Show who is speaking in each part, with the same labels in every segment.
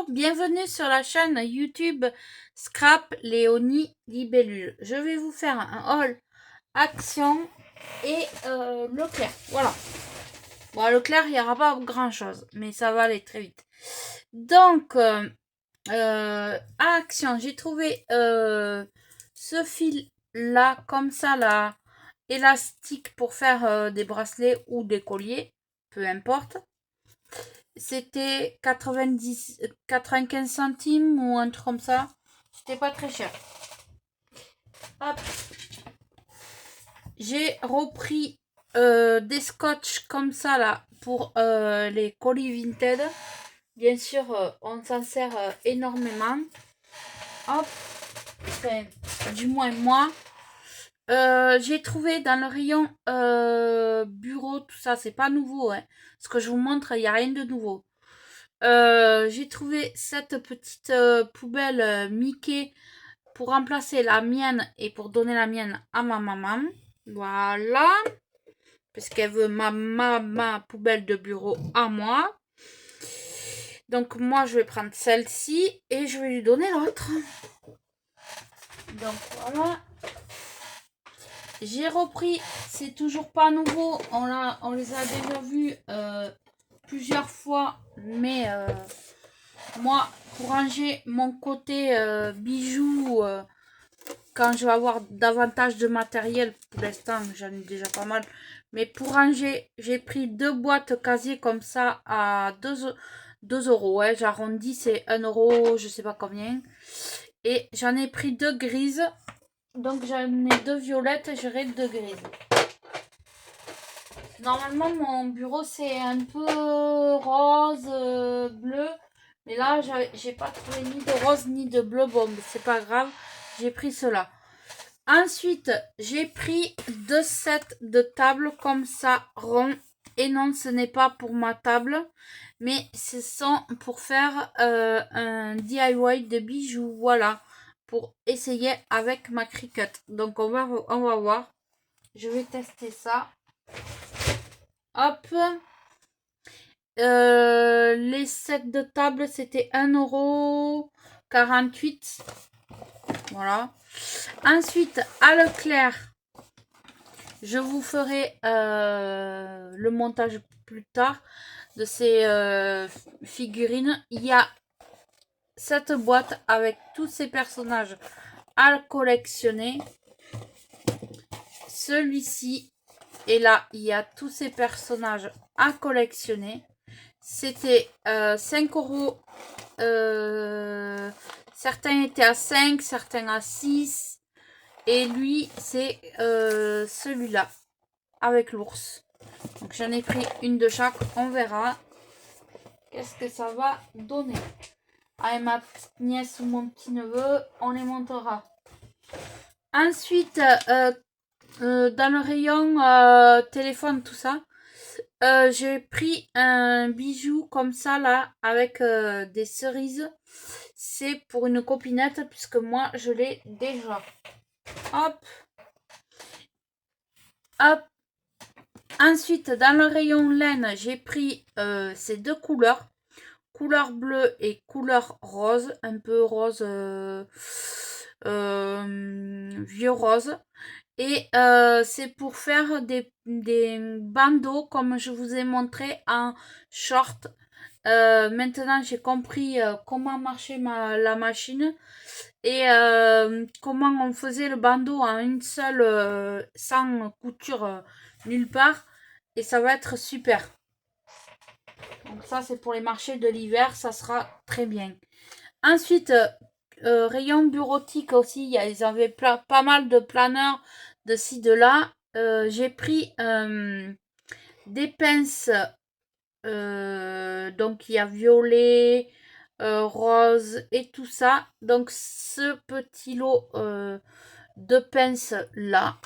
Speaker 1: Bonjour, bienvenue sur la chaîne YouTube Scrap Léonie Libellule. Je vais vous faire un haul Action et Leclerc. Voilà. Bon, à Leclerc, il n'y aura pas grand chose, mais ça va aller très vite. Donc, à Action, j'ai trouvé ce fil-là, comme ça, là, élastique pour faire des bracelets ou des colliers, peu importe. C'était 95 centimes ou un truc comme ça. C'était pas très cher. Hop. J'ai repris des scotch comme ça là pour les colis Vinted. Bien sûr, on s'en sert énormément. Hop. Enfin, du moins moi. J'ai trouvé dans le rayon bureau, tout ça, c'est pas nouveau. Hein. Ce que je vous montre, il n'y a rien de nouveau. J'ai trouvé cette petite poubelle Mickey pour remplacer la mienne et pour donner la mienne à ma maman. Voilà. Parce qu'elle veut ma poubelle de bureau à moi. Donc moi, je vais prendre celle-ci et je vais lui donner l'autre. Donc voilà. J'ai repris, c'est toujours pas nouveau. On les a déjà vus plusieurs fois. Mais moi, pour ranger mon côté bijoux, quand je vais avoir davantage de matériel, pour l'instant j'en ai déjà pas mal, mais pour ranger, j'ai pris deux boîtes casier comme ça à 2 euros, ouais, j'arrondis, c'est 1 euro, je sais pas combien, et j'en ai pris deux grises, donc j'en ai deux violettes et j'aurai deux grises. Normalement mon bureau c'est un peu rose, bleu, mais là j'ai pas trouvé ni de rose ni de bleu, bon c'est pas grave, j'ai pris cela. Ensuite, j'ai pris deux sets de tables comme ça, rond. Et non, ce n'est pas pour ma table, mais ce sont pour faire un DIY de bijoux. Voilà, pour essayer avec ma Cricut. Donc, on va voir. Je vais tester ça. Hop. Les sets de table, c'était 1,48 €. Voilà. Ensuite, à Leclerc, je vous ferai le montage plus tard de ces figurines. Il y a cette boîte avec tous ces personnages à collectionner. Celui-ci. Et là, il y a tous ces personnages à collectionner. C'était 5 €. Certains étaient à 5, certains à 6. Et lui, c'est celui-là, avec l'ours. Donc j'en ai pris une de chaque, on verra. Qu'est-ce que ça va donner. Avec ma petite nièce ou mon petit neveu, on les montera. Ensuite, dans le rayon téléphone, tout ça, j'ai pris un bijou comme ça, là, avec des cerises. C'est pour une copinette, puisque moi, je l'ai déjà. Hop. Hop. Ensuite, dans le rayon laine, j'ai pris ces deux couleurs. Couleur bleue et couleur rose. Un peu rose, vieux rose. Et c'est pour faire des bandeaux comme je vous ai montré en short. Maintenant, j'ai compris comment marchait la machine et comment on faisait le bandeau en une seule, sans couture nulle part. Et ça va être super. Donc ça, c'est pour les marchés de l'hiver, ça sera très bien. Ensuite, rayon bureautique aussi, ils avaient pas mal de planeurs de ci, de là. J'ai pris des pinces. Donc il y a violet, rose et tout ça. Donc ce petit lot de pinces là.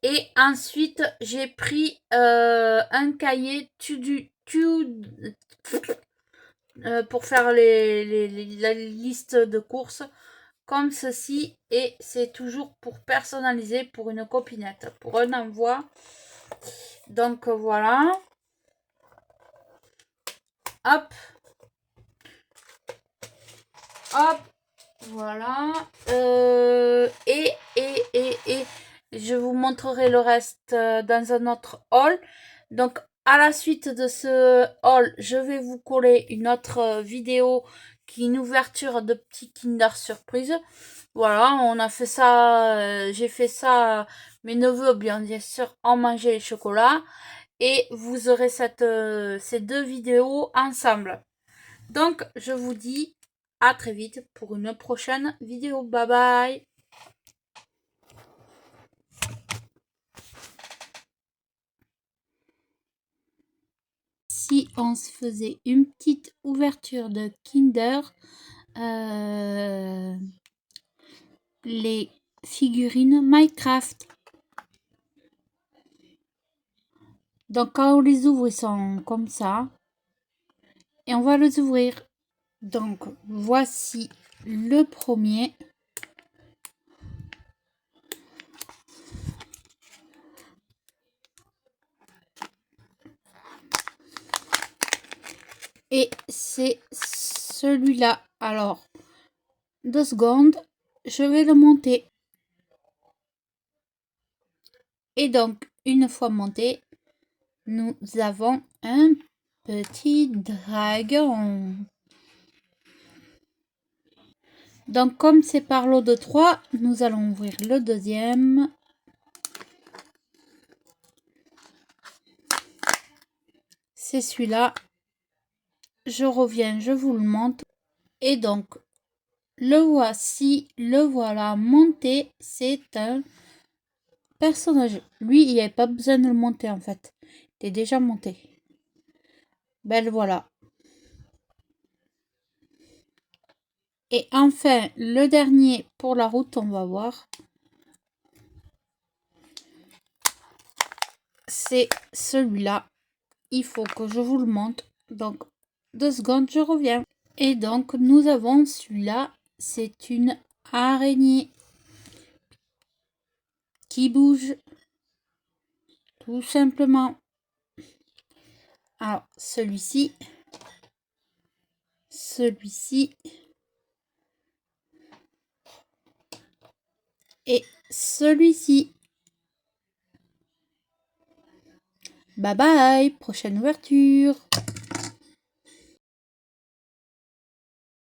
Speaker 1: Et ensuite j'ai pris un cahier pour faire la liste de courses comme ceci. Et c'est toujours pour personnaliser pour une copinette, pour un envoi. Donc voilà. Hop. Hop. Voilà. Et je vous montrerai le reste dans un autre haul. Donc, à la suite de ce haul, je vais vous coller une autre vidéo qui est une ouverture de petits Kinder Surprise. Voilà, on a fait ça, j'ai fait ça, mes neveux, bien sûr, ont mangé les chocolats. Et vous aurez ces deux vidéos ensemble. Donc, je vous dis à très vite pour une prochaine vidéo. Bye bye. Si on se faisait une petite ouverture de Kinder, les figurines Minecraft. Donc quand on les ouvre, ils sont comme ça. Et on va les ouvrir. Donc voici le premier. Et c'est celui-là. Alors, 2 secondes, je vais le monter. Et donc, une fois monté, nous avons un petit dragon. Donc, comme c'est par lot de 3, nous allons ouvrir le deuxième. C'est celui-là. Je reviens, je vous le montre. Et donc, le voici, le voilà monté. C'est un personnage. Lui, il n'y avait pas besoin de le monter en fait. Il est déjà monté. Ben voilà. Et enfin, le dernier pour la route, on va voir. C'est celui-là. Il faut que je vous le montre. Donc, 2 secondes, je reviens. Et donc, nous avons celui-là. C'est une araignée qui bouge. Tout simplement. Alors, celui-ci. Celui-ci. Et celui-ci. Bye bye. Prochaine ouverture.